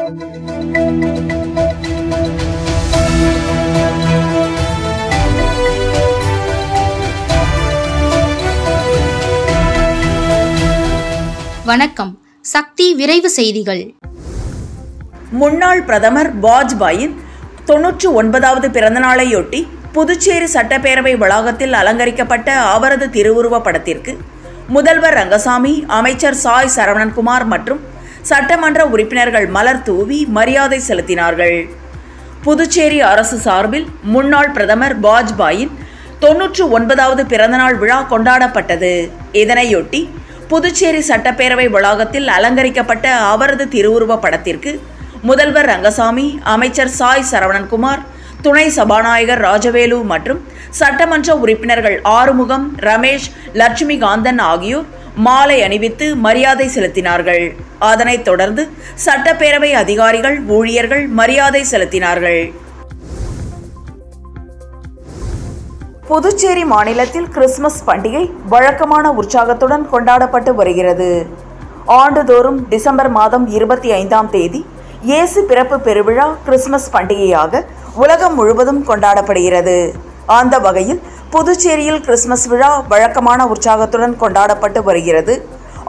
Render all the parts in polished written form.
வணக்கம். சக்தி விரைவு செய்திகள். முன்னாள் பிரதமர் வாஜ்பாயின் 99வது பிறந்தநாளையொட்டி புதுச்சேரி சட்டப்பேரவை வளாகத்தில் அலங்கரிக்கப்பட்ட அவரது திருவுருவப் படத்திற்கு முதல்வர் ரங்கசாமி, அமைச்சர் சாய் சரவணன்குமார் மற்றும் சட்டமன்ற உறுப்பினர்கள் மலர் தூவி மரியாதை செலுத்தினார்கள். புதுச்சேரி அரசு சார்பில் முன்னாள் பிரதமர் வாஜ்பாயின் 99வது பிறந்தநாள் விழா கொண்டாடப்பட்டது. இதனையொட்டி புதுச்சேரி சட்டப்பேரவை வளாகத்தில் அலங்கரிக்கப்பட்ட அவரது திருவுருவப் படத்திற்கு முதல்வர் ரங்கசாமி, அமைச்சர் சாய் சரவணன்குமார், துணை சபாநாயகர் ராஜவேலு மற்றும் சட்டமன்ற உறுப்பினர்கள் ஆறுமுகம், ரமேஷ், லட்சுமிகாந்தன் ஆகியோர் மாலை அணிவித்து மரியாதை செலுத்தினார்கள். அதனைத் தொடர்ந்து சட்டப்பேரவை அதிகாரிகள், ஊழியர்கள் மரியாதை செலுத்தினார்கள். புதுச்சேரி மாநிலத்தில் கிறிஸ்துமஸ் பண்டிகை வழக்கமான உற்சாகத்துடன் கொண்டாடப்பட்டு வருகிறது. ஆண்டுதோறும் டிசம்பர் மாதம் 25ஆம் தேதி இயேசு பிறப்பு பெருவிழா கிறிஸ்துமஸ் பண்டிகையாக உலகம் முழுவதும் கொண்டாடப்படுகிறது. அந்த வகையில் புதுச்சேரியில் கிறிஸ்துமஸ் விழா வழக்கமான உற்சாகத்துடன் கொண்டாடப்பட்டு வருகிறது.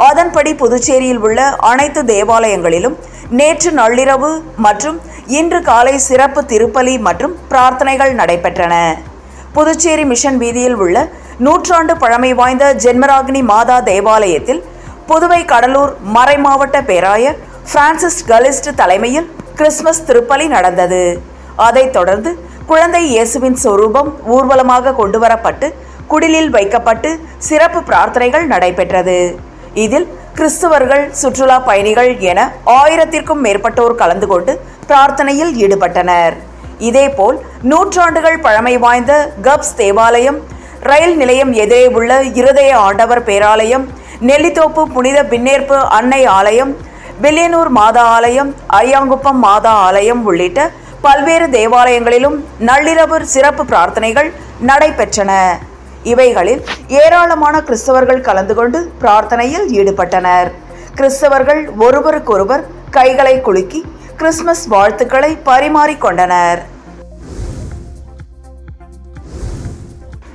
அதன்படி புதுச்சேரியில் உள்ள அனைத்து தேவாலயங்களிலும் நேற்று நள்ளிரவு மற்றும் இன்று காலை சிறப்பு திருப்பலி மற்றும் பிரார்த்தனைகள் நடைபெற்றன. புதுச்சேரி மிஷன் வீதியில் உள்ள 100 ஆண்டு பழமை வாய்ந்த ஜென்மராகினி மாதா தேவாலயத்தில் புதுவை கடலூர் மறைமாவட்ட பேராயர் பிரான்சிஸ் கலிஸ்ட் தலைமையில் கிறிஸ்துமஸ் திருப்பலி நடந்தது. அதைத் தொடர்ந்து குழந்தை இயேசுவின் சொரூபம் ஊர்வலமாக கொண்டுவரப்பட்டு குடிலில் வைக்கப்பட்டு சிறப்பு பிரார்த்தனைகள் நடைபெற்றது. இதில் கிறிஸ்துவர்கள், சுற்றுலா பயணிகள் என 1000க்கும் மேற்பட்டோர் கலந்து கொண்டு பிரார்த்தனையில் ஈடுபட்டனர். இதேபோல் 100 ஆண்டுகள் பழமை வாய்ந்த கப்ஸ் தேவாலயம், ரயில் நிலையம் எதிரே உள்ள இருதய ஆண்டவர் பேராலயம், நெல்லித்தோப்பு புனித பின்னேற்பு அன்னை ஆலயம், வில்லியனூர் மாதா ஆலயம், அரியாங்குப்பம் மாதா ஆலயம் உள்ளிட்ட பல்வேறு தேவாலயங்களிலும் நள்ளிரவு சிறப்பு பிரார்த்தனைகள் நடைபெற்றன. இவைகளில் ஏராளமான கிறிஸ்தவர்கள் கலந்து கொண்டு பிரார்த்தனையில் ஈடுபட்டனர். கிறிஸ்தவர்கள் ஒருவருக்கொருவர் கைகளை குலுக்கி கிறிஸ்துமஸ் வாழ்த்துக்களை பரிமாறிக்கொண்டனர்.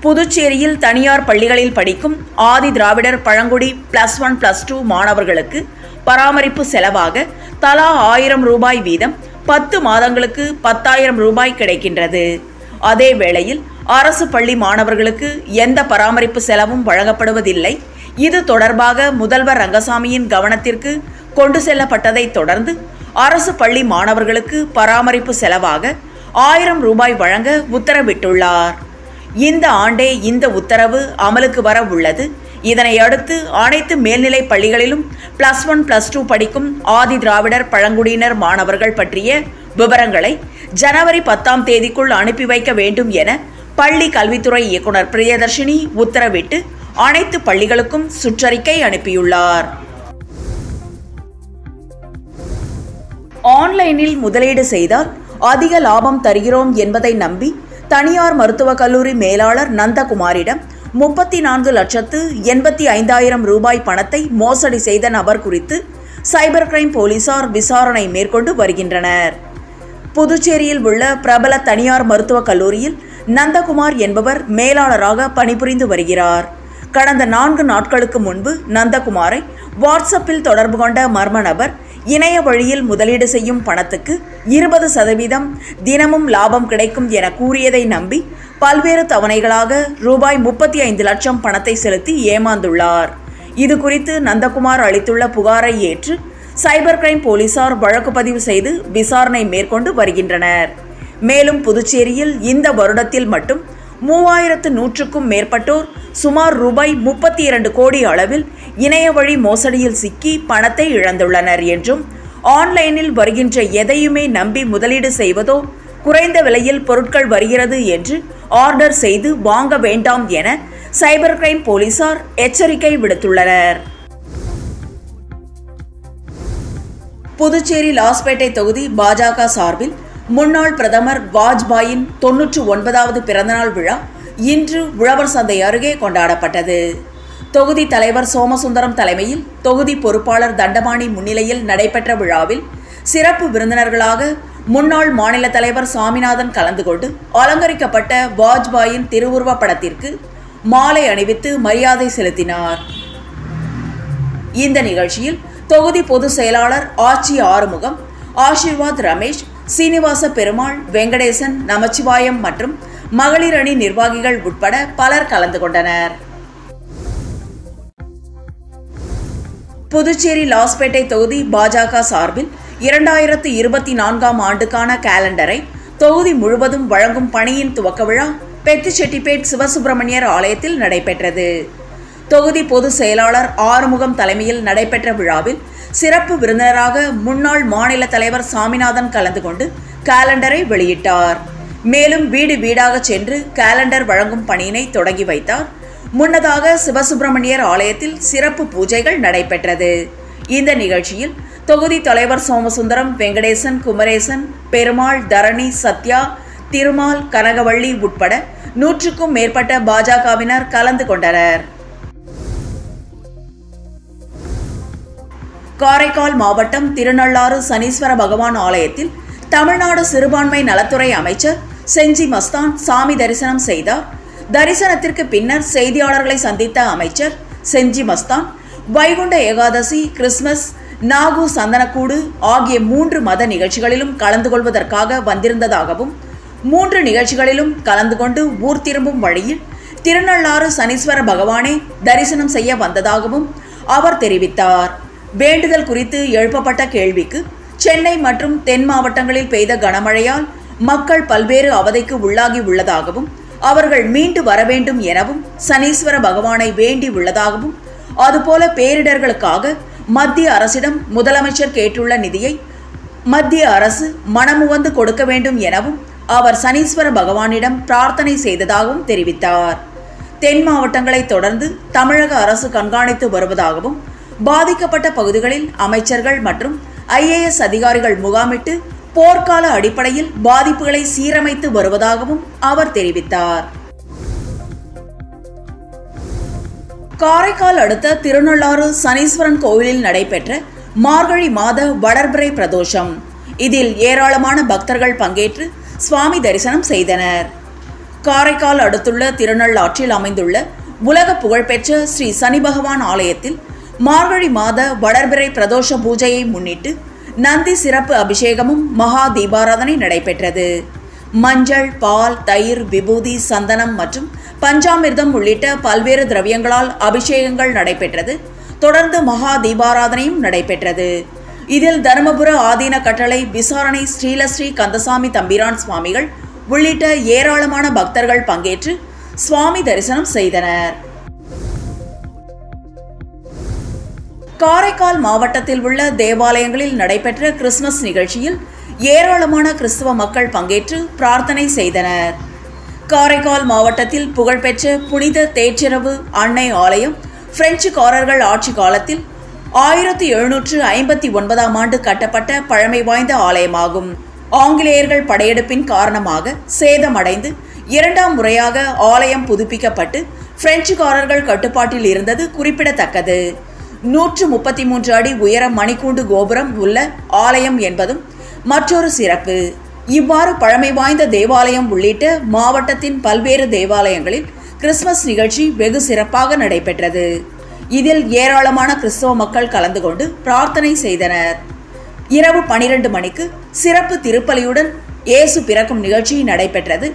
புதுச்சேரியில் தனியார் பள்ளிகளில் படிக்கும் ஆதி திராவிடர் பழங்குடி +1 +2 மாணவர்களுக்கு பராமரிப்பு செலவாக தலா 1000 ரூபாய் வீதம் 10 மாதங்களுக்கு 10,000 ரூபாய் கிடைக்கின்றது. அதே வேளையில் அரசு பள்ளி மாணவர்களுக்கு எந்த பராமரிப்பு செலவும் வழங்கப்படுவதில்லை. இது தொடர்பாக முதல்வர் ரங்கசாமியின் கவனத்திற்கு கொண்டு செல்லப்பட்டதை தொடர்ந்து அரசு பள்ளி மாணவர்களுக்கு பராமரிப்பு செலவாக 1000 ரூபாய் வழங்க உத்தரவிட்டுள்ளார். இந்த ஆண்டே இந்த உத்தரவு அமலுக்கு வர உள்ளது. இதனை அடுத்து அனைத்து மேல்நிலை பள்ளிகளிலும் +1 +2 படிக்கும் ஆதி திராவிடர் பழங்குடியினர் மாணவர்கள் பற்றிய விவரங்களை ஜனவரி 10ஆம் தேதிக்குள் அனுப்பி வைக்க வேண்டும் என பள்ளி கல்வித்துறை இயக்குனர் பிரியதர்ஷினி உத்தரவிட்டு அனைத்து பள்ளிகளுக்கும் சுற்றறிக்கை அனுப்பியுள்ளார். ஆன்லைனில் முதலீடு செய்தால் அதிக லாபம் தருகிறோம் என்பதை நம்பி தனியார் மருத்துவக் கல்லூரி மேலாளர் நந்தகுமாரிடம் 34,85,000 ரூபாய் பணத்தை மோசடி செய்த நபர் குறித்து சைபர் கிரைம் போலீசார் விசாரணை மேற்கொண்டு வருகின்றனர். புதுச்சேரியில் உள்ள பிரபல தனியார் மருத்துவக் கல்லூரியில் நந்தகுமார் என்பவர் மேலாளராக பணிபுரிந்து வருகிறார். கடந்த 4 நாட்களுக்கு முன்பு நந்தகுமாரை வாட்ஸ்அப்பில் தொடர்பு கொண்ட மர்ம நபர் இணைய வழியில் முதலீடு செய்யும் பணத்துக்கு 20% தினமும் லாபம் கிடைக்கும் என கூறியதை நம்பி பல்வேறு தவணைகளாக ரூபாய் 35 லட்சம் பணத்தை செலுத்தி ஏமாந்துள்ளார். இது குறித்து நந்தகுமார் அளித்துள்ள புகாரை ஏற்று சைபர் கிரைம் போலீசார் வழக்கு பதிவு செய்து விசாரணை மேற்கொண்டு வருகின்றனர். மேலும் புதுச்சேரியில் இந்த வருடத்தில் மட்டும் 3100க்கும் மேற்பட்டோர் சுமார் ரூபாய் 32 கோடி அளவில் இணைய வழி மோசடியில் சிக்கி பணத்தை இழந்துள்ளனர் என்றும், ஆன்லைனில் வருகின்ற எதையுமே நம்பி முதலீடு செய்வதோ, குறைந்த விலையில் பொருட்கள் வருகிறது என்று ஆர்டர் செய்து வாங்க வேண்டாம் என சைபர் கிரைம் போலீசார் எச்சரிக்கை விடுத்துள்ளனர். புதுச்சேரி லாஸ்பேட்டை தொகுதி பாஜக சார்பில் முன்னாள் பிரதமர் வாஜ்பாயின் 99வது பிறந்தநாள் விழா இன்று உழவர் சந்தை அருகே கொண்டாடப்பட்டது. தொகுதி தலைவர் சோமசுந்தரம் தலைமையில் தொகுதி பொறுப்பாளர் தண்டபாணி முன்னிலையில் நடைபெற்ற விழாவில் சிறப்பு விருந்தினர்களாக முன்னாள் மாநில தலைவர் சாமிநாதன் கலந்து கொண்டு அலங்கரிக்கப்பட்ட வாஜ்பாயின் திருவுருவப் படத்திற்கு மாலை அணிவித்து மரியாதை செலுத்தினார். இந்த நிகழ்ச்சியில் தொகுதி பொதுச் செயலாளர் ஆச்சி ஆறுமுகம், ஆசீர்வாத் ரமேஷ், சீனிவாச பெருமாள், வெங்கடேசன், நமச்சிவாயம் மற்றும் மகளிர் அணி நிர்வாகிகள் உட்பட பலர் கலந்து கொண்டனர். புதுச்சேரி லாஸ்பேட்டை தொகுதி பாஜக சார்பில் 2024ஆம் ஆண்டுக்கான கேலண்டரை தொகுதி முழுவதும் வழங்கும் பணியின் துவக்க விழா பெத்திச்செட்டிப்பேட் சிவசுப்பிரமணியர் ஆலயத்தில் நடைபெற்றது. தொகுதி பொதுச் செயலாளர் ஆறுமுகம் தலைமையில் நடைபெற்ற விழாவில் சிறப்பு விருந்தினராக முன்னாள் மாநில தலைவர் சாமிநாதன் கலந்து கொண்டு கேலண்டரை வெளியிட்டார். மேலும் வீடு வீடாக சென்று கேலண்டர் வழங்கும் பணியினை தொடங்கி வைத்தார். முன்னதாக சிவசுப்பிரமணியர் ஆலயத்தில் சிறப்பு பூஜைகள் நடைபெற்றது. இந்த நிகழ்ச்சியில் தொகுதி தலைவர் சோமசுந்தரம், வெங்கடேசன், குமரேசன், பெருமாள், தரணி, சத்யா, திருமால், கனகவள்ளி உட்பட 100க்கும் மேற்பட்ட பாஜகவினர் கலந்து கொண்டனர். காரைக்கால் மாவட்டம் திருநள்ளாறு சனீஸ்வர பகவான் ஆலயத்தில் தமிழ்நாடு சிறுபான்மை நலத்துறை அமைச்சர் செஞ்சி மஸ்தான் சாமி தரிசனம் செய்தார். தரிசனத்திற்கு பின்னர் செய்தியாளர்களை சந்தித்த அமைச்சர் செஞ்சி மஸ்தான் வைகுண்ட ஏகாதசி, கிறிஸ்துமஸ், நாகு சந்தனக்கூடு ஆகிய 3 மத நிகழ்ச்சிகளிலும் கலந்து கொள்வதற்காக வந்திருந்ததாகவும் 3 நிகழ்ச்சிகளிலும் கலந்து கொண்டு ஊர் திரும்பும் வழியில் திருநள்ளாறு சனீஸ்வர பகவானை தரிசனம் செய்ய வந்ததாகவும் அவர் தெரிவித்தார். வேண்டுதல் குறித்து எழுப்பப்பட்ட கேள்விக்கு சென்னை மற்றும் தென் மாவட்டங்களில் பெய்த கனமழையால் மக்கள் பல்வேறு அவதிக்கு உள்ளாகி உள்ளதாகவும் அவர்கள் மீண்டு வர வேண்டும் எனவும் சனீஸ்வர பகவானை வேண்டி உள்ளதாகவும் அதுபோல பேரிடர்களுக்காக மத்திய அரசிடம் முதலமைச்சர் கேட்டுள்ள நிதியை மத்திய அரசு மனமுவந்து கொடுக்க வேண்டும் எனவும் அவர் சனீஸ்வர பகவானிடம் பிரார்த்தனை செய்ததாகவும் தெரிவித்தார். தென் மாவட்டங்களை தொடர்ந்து தமிழக அரசு கண்காணித்து வருவதாகவும் பாதிக்கப்பட்ட பகுதிகளில் அமைச்சர்கள் மற்றும் IAS அதிகாரிகள் முகாமிட்டு போர்க்கால அடிப்படையில் பாதிப்புகளை சீரமைத்து வருவதாகவும் அவர் தெரிவித்தார். காரைக்கால் அடுத்த திருநள்ளாறு சனீஸ்வரன் கோவிலில் நடைபெற்ற மார்கழி மாத வளர்பிறை பிரதோஷம். இதில் ஏராளமான பக்தர்கள் பங்கேற்று சுவாமி தரிசனம் செய்தனர். காரைக்கால் அடுத்துள்ள திருநள்ளாற்றில் அமைந்துள்ள உலக புகழ்பெற்ற ஸ்ரீ சனி பகவான் ஆலயத்தில் மார்கழி மாத வளர்பிறை பிரதோஷ பூஜையை முன்னிட்டு நந்தி சிறப்பு அபிஷேகமும் மகா தீபாராதனை நடைபெற்றது. மஞ்சள், பால், தயிர், விபூதி, சந்தனம் மற்றும் பஞ்சாமிர்தம் உள்ளிட்ட பல்வேறு திரவியங்களால் அபிஷேகங்கள் நடைபெற்றது. தொடர்ந்து மகா தீபாராதனையும் நடைபெற்றது. இதில் தருமபுர ஆதீன கட்டளை விசாரணை ஸ்ரீலஸ்ரீ கந்தசாமி தம்பிரான் சுவாமிகள் உள்ளிட்ட ஏராளமான பக்தர்கள் பங்கேற்று சுவாமி தரிசனம் செய்தனர். காரைக்கால் மாவட்டத்தில் உள்ள தேவாலயங்களில் நடைபெற்ற கிறிஸ்துமஸ் நிகழ்ச்சியில் ஏராளமான கிறிஸ்துவ மக்கள் பங்கேற்று பிரார்த்தனை செய்தனர். காரைக்கால் மாவட்டத்தில் புகழ்பெற்ற புனித தேற்றிரவு அன்னை ஆலயம் பிரெஞ்சுக்காரர்கள் ஆட்சி காலத்தில் 1759ஆம் ஆண்டு கட்டப்பட்ட பழமை வாய்ந்த ஆலயமாகும். ஆங்கிலேயர்கள் படையெடுப்பின் காரணமாக சேதமடைந்து 2ஆம் முறையாக ஆலயம் புதுப்பிக்கப்பட்டு பிரெஞ்சுக்காரர்கள் கட்டுப்பாட்டில் இருந்தது குறிப்பிடத்தக்கது. 133 அடி உயர மணிக்கூண்டு கோபுரம் உள்ள ஆலயம் என்பதும் மற்றொரு சிறப்பு. இவ்வாறு பழமை வாய்ந்த தேவாலயம் உள்ளிட்ட மாவட்டத்தின் பல்வேறு தேவாலயங்களில் கிறிஸ்துமஸ் நிகழ்ச்சி வெகு சிறப்பாக நடைபெற்றது. இதில் ஏராளமான கிறிஸ்தவ மக்கள் கலந்து கொண்டு பிரார்த்தனை செய்தனர். இரவு 12 மணிக்கு சிறப்பு திருப்பலியுடன் இயேசு பிறக்கும் நிகழ்ச்சி நடைபெற்றது.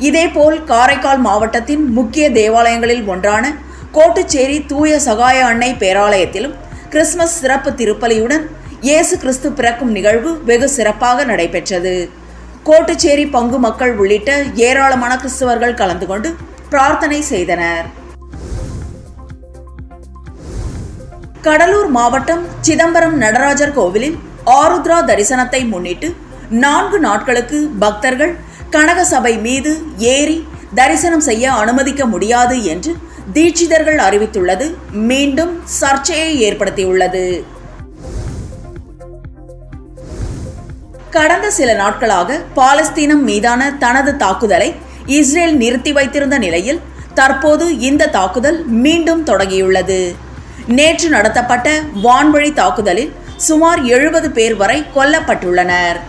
இதேபோல் காரைக்கால் மாவட்டத்தின் முக்கிய தேவாலயங்களில் ஒன்றான கோட்டுச்சேரி தூய சகாய அன்னை பேராலயத்திலும் கிறிஸ்துமஸ் சிறப்பு திருப்பலியுடன் இயேசு கிறிஸ்து பிறக்கும் நிகழ்வு வெகு சிறப்பாக நடைபெற்றது. கோட்டுச்சேரி பங்கு மக்கள் உள்ளிட்ட ஏராளமான கிறிஸ்தவர்கள் கலந்து கொண்டு பிரார்த்தனை செய்தனர். கடலூர் மாவட்டம் சிதம்பரம் நடராஜர் கோவிலில் ஆருத்ரா தரிசனத்தை முன்னிட்டு 4 நாட்களுக்கு பக்தர்கள் கனகசபை மீது ஏறி தரிசனம் செய்ய அனுமதிக்க முடியாது என்று தீட்சிதர்கள் அறிவித்துள்ளது மீண்டும் சர்ச்சையை ஏற்படுத்தியுள்ளது. கடந்த சில நாட்களாக பாலஸ்தீனம் மீதான தனது தாக்குதலை இஸ்ரேல் நிறுத்தி வைத்திருந்த நிலையில் தற்போது இந்த தாக்குதல் மீண்டும் தொடங்கியுள்ளது. நேற்று நடத்தப்பட்ட வான்வழி தாக்குதலில் சுமார் 70 பேர் வரை கொல்லப்பட்டுள்ளனர்.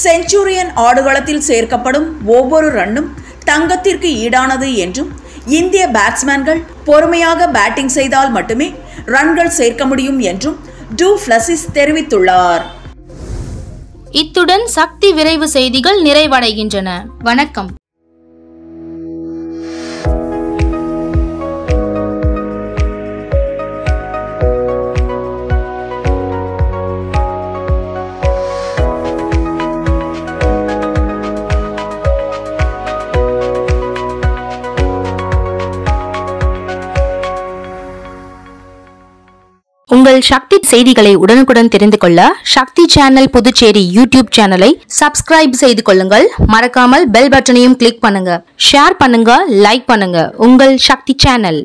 செஞ்சுரியன் ஆடுகளத்தில் சேர்க்கப்படும் ஒவ்வொரு ரன்னும் தங்கத்திற்கு ஈடானது என்றும் இந்திய பேட்ஸ்மேன்கள் பொறுமையாக பேட்டிங் செய்தால் மட்டுமே ரன்கள் சேர்க்க முடியும் என்றும் டு பிளசிஸ் தெரிவித்துள்ளார். இத்துடன் சக்தி விரைவு செய்திகள் நிறைவடைகின்றன. வணக்கம். உங்கள் சக்தி செய்திகளை உடனுக்குடன் தெரிந்து கொள்ள சக்தி சேனல் புதுச்சேரி யூடியூப் சேனலை சப்ஸ்கிரைப் செய்து கொள்ளுங்கள். மறக்காமல் பெல் பட்டனையும் கிளிக் பண்ணுங்க. ஷேர் பண்ணுங்க, லைக் பண்ணுங்க. உங்கள் சக்தி சேனல்.